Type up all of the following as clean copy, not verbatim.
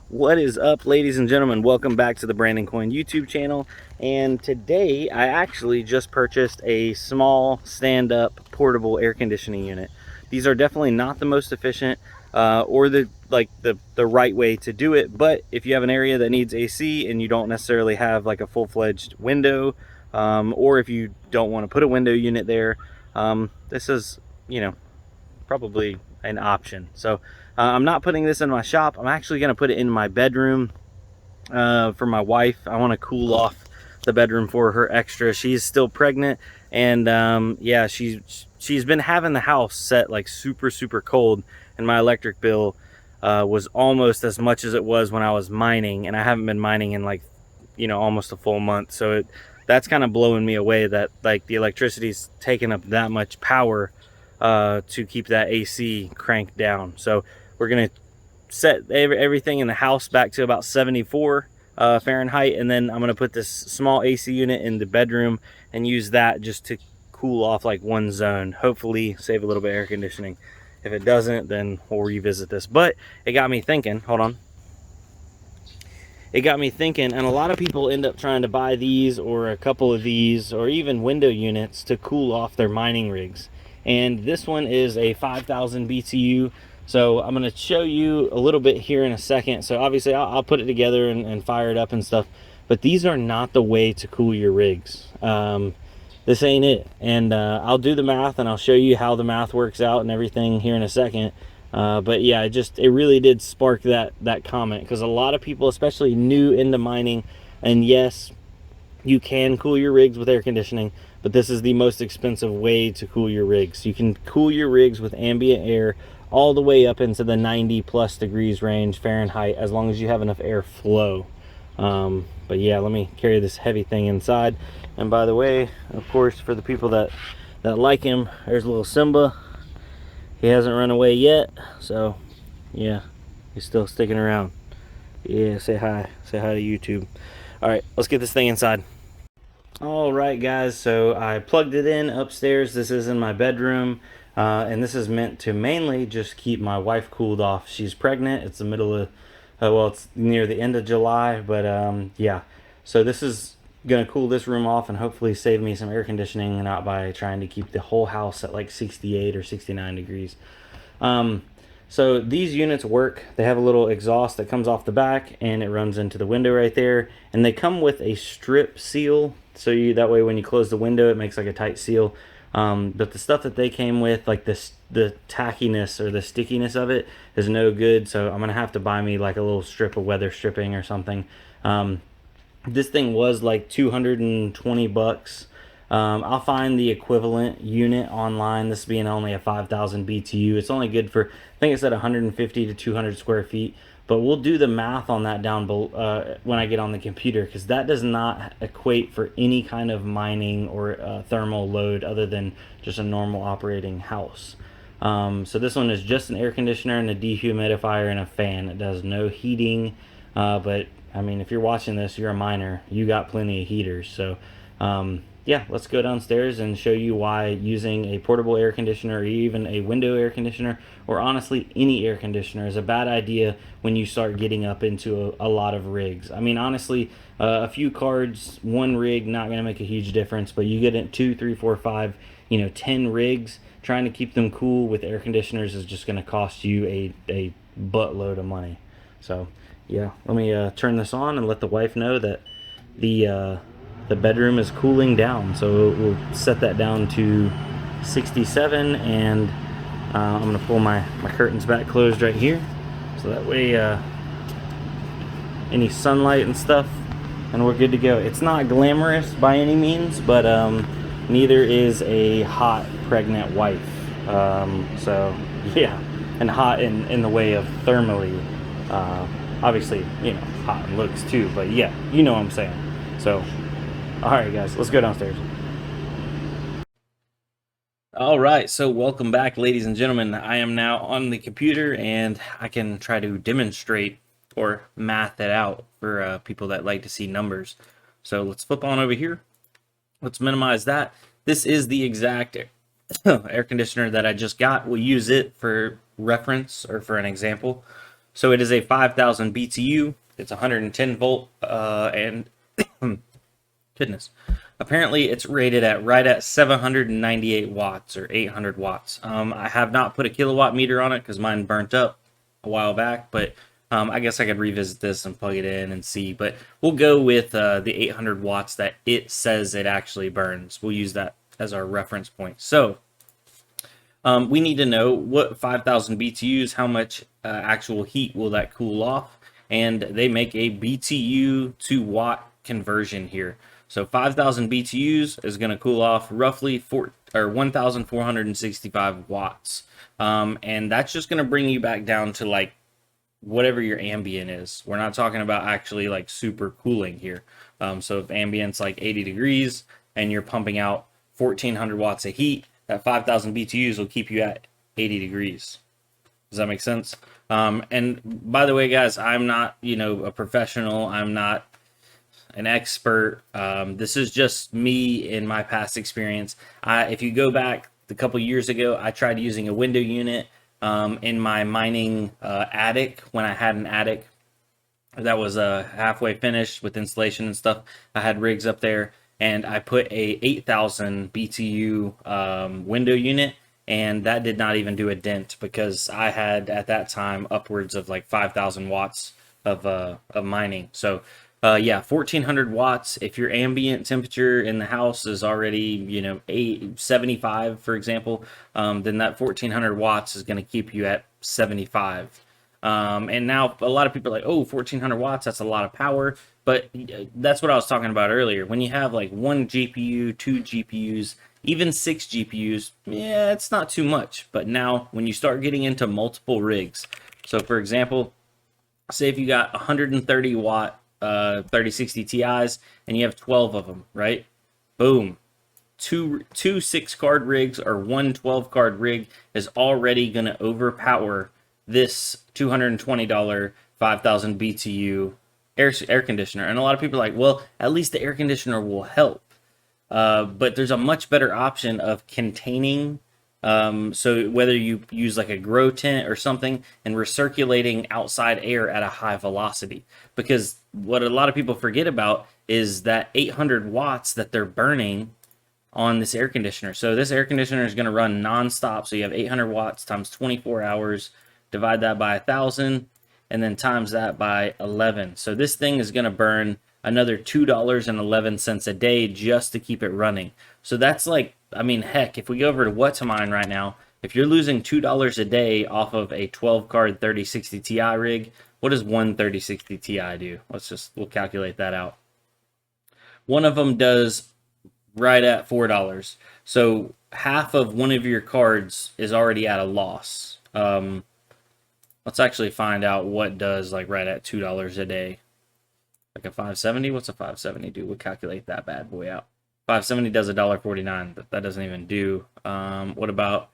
What is up, ladies and gentlemen? Welcome back to the Brandon Coin YouTube channel. And today I actually just purchased a small stand-up portable air conditioning unit. These are definitely not the most efficient or the right way to do it, but if you have an area that needs AC and you don't necessarily have like a full-fledged window, or if you don't want to put a window unit there, this is, probably an option. So I'm not putting this in my shop. I'm actually going to put it in my bedroom for my wife. I want to cool off the bedroom for her extra. She's still pregnant, and yeah, she's been having the house set like super cold, and my electric bill was almost as much as it was when I was mining, and I haven't been mining in like almost a full month. So that's kind of blowing me away that like the electricity's taking up that much power to keep that AC cranked down. So we're gonna set everything in the house back to about 74 Fahrenheit, and then I'm gonna put this small AC unit in the bedroom and use that just to cool off like one zone. Hopefully save a little bit of air conditioning. If it doesn't, then we'll revisit this. But it got me thinking, hold on. It got me thinking, and a lot of people end up trying to buy these or a couple of these or even window units to cool off their mining rigs. And this one is a 5,000 BTU. So I'm going to show you a little bit here in a second. So obviously I'll put it together and fire it up and stuff, but these are not the way to cool your rigs. This ain't it. And I'll do the math and I'll show you how the math works out and everything here in a second. But yeah, it really did spark that comment, because a lot of people, especially new into mining, and yes, you can cool your rigs with air conditioning, but this is the most expensive way to cool your rigs. You can cool your rigs with ambient air all the way up into the 90+ degrees range Fahrenheit, as long as you have enough air flow. But yeah, let me carry this heavy thing inside. And by the way, of course, for the people that like him, there's little Simba. He hasn't run away yet, so yeah, he's still sticking around. Yeah, say hi to YouTube. All right, let's get this thing inside. All right, guys, so I plugged it in upstairs. This is in my bedroom, and this is meant to mainly just keep my wife cooled off. She's pregnant. It's the middle of well, it's near the end of July, but yeah, so this is gonna cool this room off and hopefully save me some air conditioning, not by trying to keep the whole house at like 68 or 69 degrees. So these units work. They have a little exhaust that comes off the back and it runs into the window right there, and they come with a strip seal, so that way when you close the window it makes like a tight seal. But the stuff that they came with, like the tackiness or the stickiness of it is no good, so I'm gonna have to buy me like a little strip of weather stripping or something. This thing was like 220 bucks. I'll find the equivalent unit online. This being only a 5,000 BTU, it's only good for, I think it said 150 to 200 square feet. But we'll do the math on that down below when I get on the computer, because that does not equate for any kind of mining or thermal load other than just a normal operating house. So this one is just an air conditioner and a dehumidifier and a fan. It does no heating, but I mean, if you're watching this, you're a miner, you got plenty of heaters. So yeah, let's go downstairs and show you why using a portable air conditioner or even a window air conditioner, or honestly any air conditioner, is a bad idea when you start getting up into a lot of rigs. I mean, honestly, a few cards, one rig, not going to make a huge difference, but you get it 2, 3, 4, 5, 10 rigs, trying to keep them cool with air conditioners is just going to cost you a buttload of money. So yeah, let me turn this on and let the wife know that the bedroom is cooling down. So we'll set that down to 67, and I'm gonna pull my curtains back closed right here, so that way any sunlight and stuff, and we're good to go. It's not glamorous by any means, but neither is a hot pregnant wife. So yeah, and hot in the way of thermally. Obviously, hot in looks too, but yeah, you know what I'm saying. So all right, guys, let's go downstairs. All right, so welcome back, ladies and gentlemen. I am now on the computer, and I can try to demonstrate or math it out for people that like to see numbers. So let's flip on over here. Let's minimize that. This is the exact air conditioner that I just got. We'll use it for reference or for an example. So it is a 5,000 BTU. It's 110 volt, and goodness, apparently it's rated at right at 798 watts or 800 watts. I have not put a kilowatt meter on it because mine burnt up a while back, but I guess I could revisit this and plug it in and see. But we'll go with the 800 watts that it says it actually burns. We'll use that as our reference point. So we need to know what 5,000 BTUs, how much actual heat will that cool off, and they make a BTU to watt conversion here. So 5,000 BTUs is going to cool off roughly 1,465 watts, and that's just going to bring you back down to like whatever your ambient is. We're not talking about actually like super cooling here. So if ambient's like 80 degrees and you're pumping out 1,400 watts of heat, that 5,000 BTUs will keep you at 80 degrees. Does that make sense? And by the way, guys, I'm not, a professional. I'm not an expert. This is just me in my past experience. If you go back a couple years ago, I tried using a window unit in my mining attic when I had an attic that was halfway finished with installation and stuff. I had rigs up there, and I put a 8,000 BTU window unit, and that did not even do a dent because I had at that time upwards of like 5,000 watts of mining. So yeah, 1,400 watts. If your ambient temperature in the house is already 75, for example, then that 1,400 watts is going to keep you at 75. And now a lot of people are like, oh, 1,400 watts, that's a lot of power. But that's what I was talking about earlier. When you have like one GPU, two GPUs, even six GPUs, yeah, it's not too much. But now when you start getting into multiple rigs, so for example, say if you got 130 watt 3060 Ti's and you have 12 of them, right? Boom. Two 6-card rigs or one 12-card rig is already going to overpower this $220 5,000 BTU air conditioner. And a lot of people are like, well, at least the air conditioner will help. But there's a much better option of containing. So whether you use like a grow tent or something and recirculating outside air at a high velocity, because what a lot of people forget about is that 800 watts that they're burning on this air conditioner. So this air conditioner is going to run nonstop. So you have 800 watts times 24 hours, divide that by 1,000, and then times that by 11. So this thing is going to burn another $2.11 a day just to keep it running. So that's like, I mean, heck, if we go over to Whattomine right now, if you're losing $2 a day off of a 12-card 3060 Ti rig, what does one 3060 Ti do? We'll calculate that out. One of them does right at $4. So half of one of your cards is already at a loss. Let's actually find out what does like right at $2 a day. Like a 570, what's a 570 do? We'll calculate that bad boy out. 570 does $1.49, but that doesn't even do. What about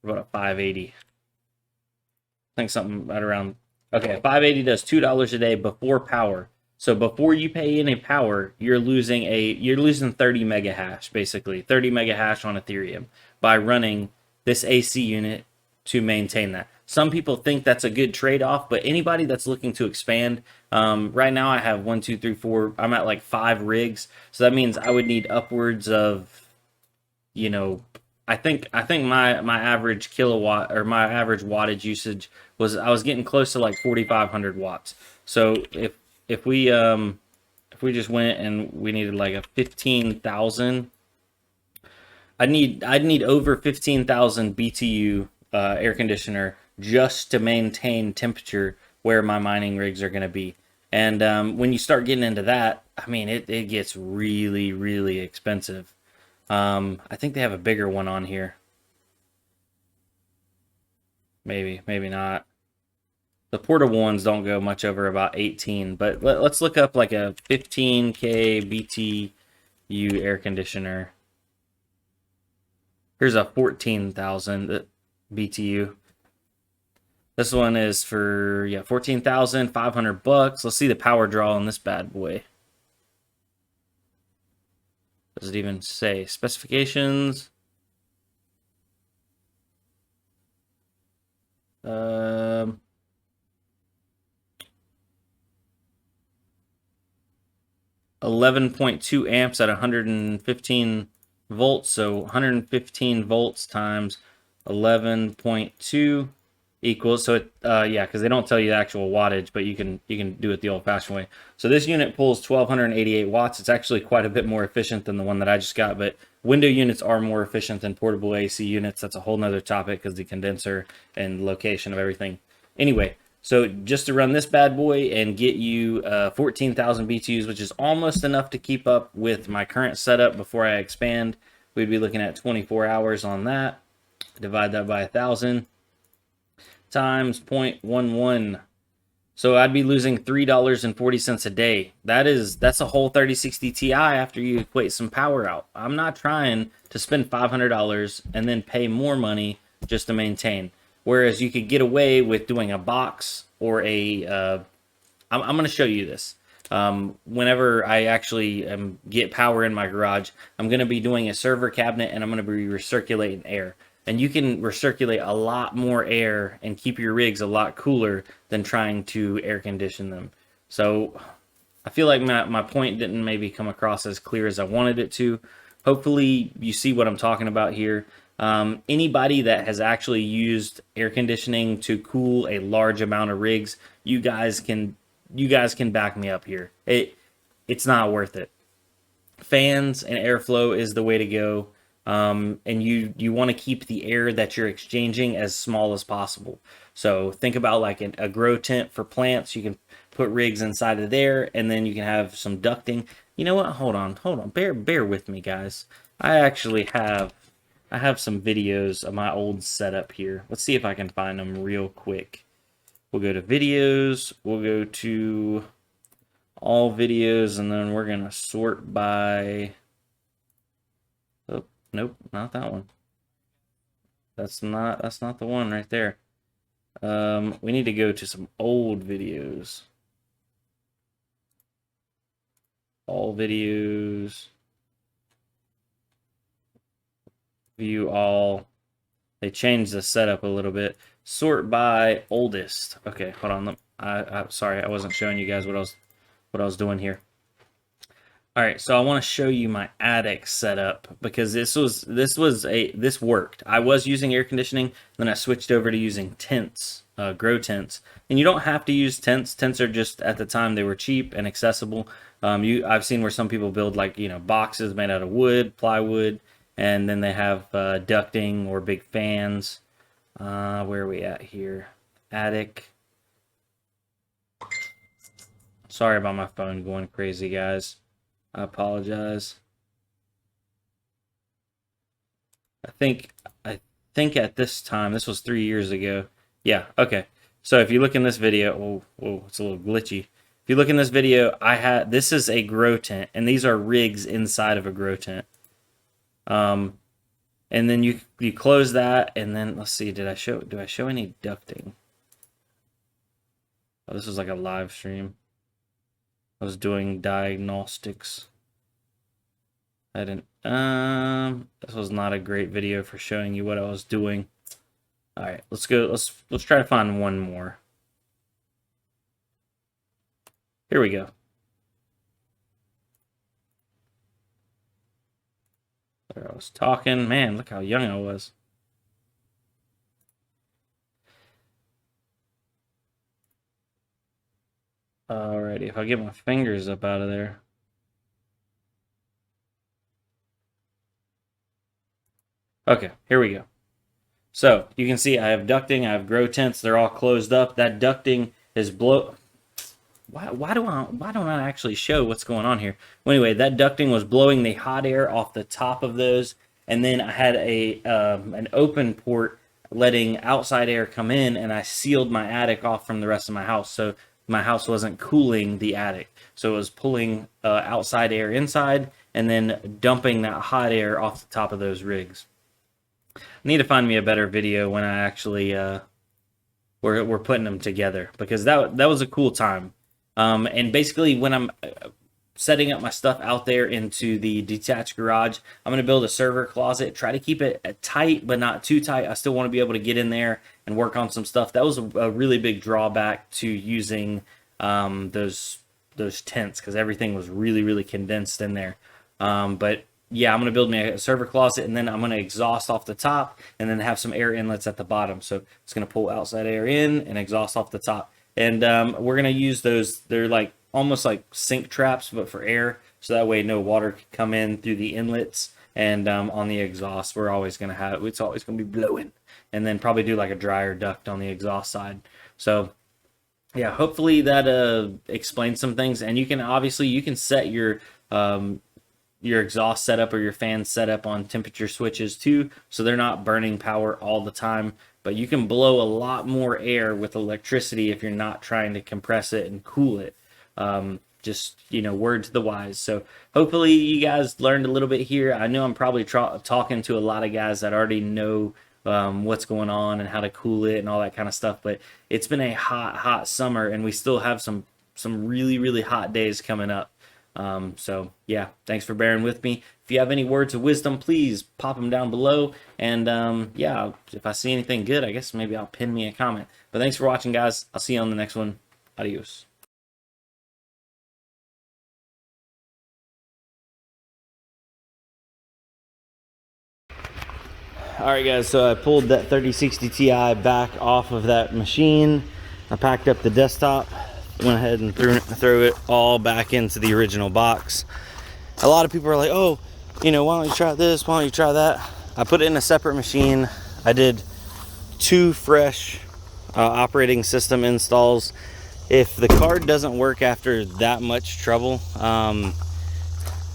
a 580? I think something right around. Okay, 580 does $2 a day before power. So before you pay any power, you're losing 30 mega hash, basically 30 mega hash on Ethereum by running this AC unit to maintain that. Some people think that's a good trade-off, but anybody that's looking to expand, right now I have 1, 2, 3, 4. I'm at like 5 rigs, so that means I would need upwards of, I think my average kilowatt or my average wattage usage I was getting close to like 4,500 watts. So if we just went and we needed like a 15,000, I'd need over 15,000 BTU air conditioner just to maintain temperature where my mining rigs are going to be. And when you start getting into that, I mean, it gets really, really expensive. I think they have a bigger one on here. Maybe not. The portable ones don't go much over about 18, but let's look up like a 15K BTU air conditioner. Here's a 14,000 BTU. This one is for 14,500 bucks. Let's see the power draw on this bad boy. Does it even say specifications? 11.2 amps at 115 volts. So 115 volts times 11.2 equals, so it yeah, because they don't tell you the actual wattage, but you can do it the old-fashioned way. So this unit pulls 1288 watts. It's actually quite a bit more efficient than the one that I just got, but window units are more efficient than portable AC units. That's a whole nother topic because the condenser and location of everything. Anyway, so just to run this bad boy and get you 14,000 BTUs, which is almost enough to keep up with my current setup before I expand, we'd be looking at 24 hours on that. Divide that by 1,000 times 0.11. So I'd be losing $3.40 a day. That's a whole 3060 Ti after you equate some power out. I'm not trying to spend $500 and then pay more money just to maintain. Whereas you could get away with doing a box or a I'm going to show you this. Whenever I actually get power in my garage, I'm going to be doing a server cabinet and I'm going to be recirculating air. And you can recirculate a lot more air and keep your rigs a lot cooler than trying to air condition them. So I feel like my point didn't maybe come across as clear as I wanted it to. Hopefully you see what I'm talking about here. Anybody that has actually used air conditioning to cool a large amount of rigs, you guys can back me up here. It's not worth it. Fans and airflow is the way to go. And you want to keep the air that you're exchanging as small as possible. So think about like a grow tent for plants. You can put rigs inside of there, and then you can have some ducting. You know what? Hold on. Bear with me, guys. I have some videos of my old setup here. Let's see if I can find them real quick. We'll go to videos. We'll go to all videos, and then we're gonna sort by. Oh, nope, not that one. That's not the one right there. We need to go to some old videos. All videos. View all. They changed the setup a little bit. Sort by oldest. Okay, hold on. I'm sorry, I wasn't showing you guys what I was doing here. All right, so I want to show you my attic setup because this worked. I was using air conditioning, then I switched over to using tents, grow tents. And you don't have to use tents. Tents are just, at the time, they were cheap and accessible. I've seen where some people build like, boxes made out of wood, plywood, and then they have ducting or big fans. Where are we at here? Attic. Sorry about my phone going crazy, guys. I apologize. I think at this time, this was 3 years ago. Yeah, okay. So if you look in this video, oh, it's a little glitchy. If you look in this video, this is a grow tent, and these are rigs inside of a grow tent. And then you close that, and then let's see, do I show any ducting? Oh, this was like a live stream. I was doing diagnostics. I didn't this was not a great video for showing you what I was doing. All right, let's try to find one more. Here we go. There I was talking. Man, look how young I was. Alrighty, if I get my fingers up out of there. Okay, here we go. So you can see I have ducting, I have grow tents, they're all closed up. That ducting is why don't I actually show what's going on here? Well, anyway, that ducting was blowing the hot air off the top of those, and then I had an open port letting outside air come in, and I sealed my attic off from the rest of my house, so my house wasn't cooling the attic. So it was pulling outside air inside and then dumping that hot air off the top of those rigs. I need to find me a better video when I actually we're putting them together, because that was a cool time. And basically, when I'm setting up my stuff out there into the detached garage, I'm going to build a server closet, try to keep it tight, but not too tight. I still want to be able to get in there and work on some stuff. That was a really big drawback to using those those tents because everything was really condensed in there. But yeah, I'm gonna build me a server closet, and then I'm gonna exhaust off the top, and then have some air inlets at the bottom. So it's gonna pull outside air in and exhaust off the top. And we're gonna use those. They're like almost like sink traps, but for air, so that way no water can come in through the inlets. And on the exhaust, we're always gonna have, it's always gonna be blowing. And then probably do like a dryer duct on the exhaust side. So yeah, hopefully that explains some things. And you can obviously, you can set your exhaust setup or your fan setup on temperature switches too, so they're not burning power all the time. But you can blow a lot more air with electricity if you're not trying to compress it and cool it. Just, you know, word to the wise. So hopefully you guys learned a little bit here. I know I'm probably talking to a lot of guys that already know what's going on and how to cool it and all that kind of stuff. But it's been a hot summer, and we still have some really hot days coming up. So yeah, thanks for bearing with me. If you have any words of wisdom, please pop them down below. And yeah, if I see anything good, I guess maybe I'll pin me a comment. But thanks for watching, guys. I'll see you on the next one. Adios. Alright guys, so I pulled that 3060 Ti back off of that machine. I packed up the desktop, went ahead and threw it all back into the original box. A lot of people are like, oh, you know, why don't you try this, why don't you try that? I put it in a separate machine. I did 2 fresh operating system installs. If the card doesn't work after that much trouble,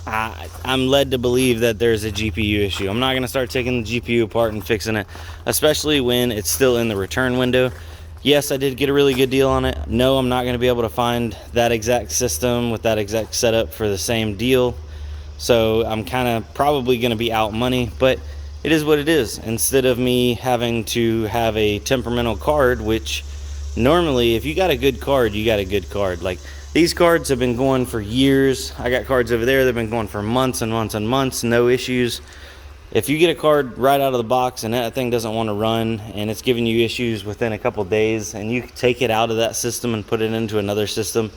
I'm led to believe that there's a GPU issue. I'm not going to start taking the GPU apart and fixing it, especially when it's still in the return window. Yes, I did get a really good deal on it. No, I'm not going to be able to find that exact system with that exact setup for the same deal. So I'm kind of probably going to be out money, but it is what it is. Instead of me having to have a temperamental card, which normally if you got a good card, you got a good card. Like, these cards have been going for years. I got cards over there that have been going for months and months and months, no issues. If you get a card right out of the box and that thing doesn't want to run and it's giving you issues within a couple days, and you take it out of that system and put it into another system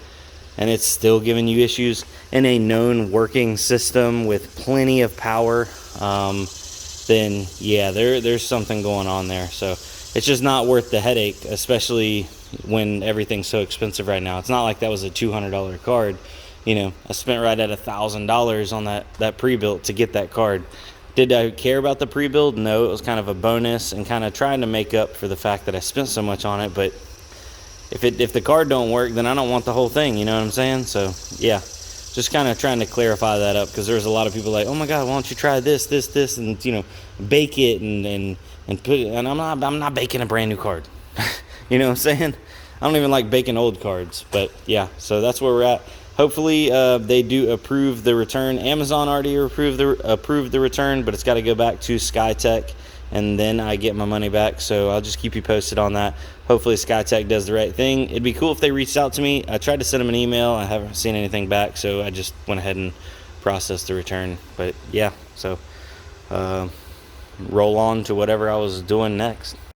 and it's still giving you issues in a known working system with plenty of power, then yeah, there's something going on there. So it's just not worth the headache, especially when everything's so expensive right now. It's not like that was a $200 card. You know, I spent right at $1,000 on that pre-built to get that card. Did I care about the pre-build? No, it was kind of a bonus and kind of trying to make up for the fact that I spent so much on it. But if the card don't work, then I don't want the whole thing, you know what I'm saying? So yeah, just kind of trying to clarify that up, because there's a lot of people like, oh my god, why don't you try this, and you know, bake it and put it. And I'm not baking a brand new card. You know what I'm saying? I don't even like baking old cards. But yeah, so that's where we're at. Hopefully they do approve the return. Amazon already approved the return, but it's got to go back to SkyTech, and then I get my money back. So I'll just keep you posted on that. Hopefully SkyTech does the right thing. It'd be cool if they reached out to me. I tried to send them an email. I haven't seen anything back, so I just went ahead and processed the return. But yeah, so roll on to whatever I was doing next.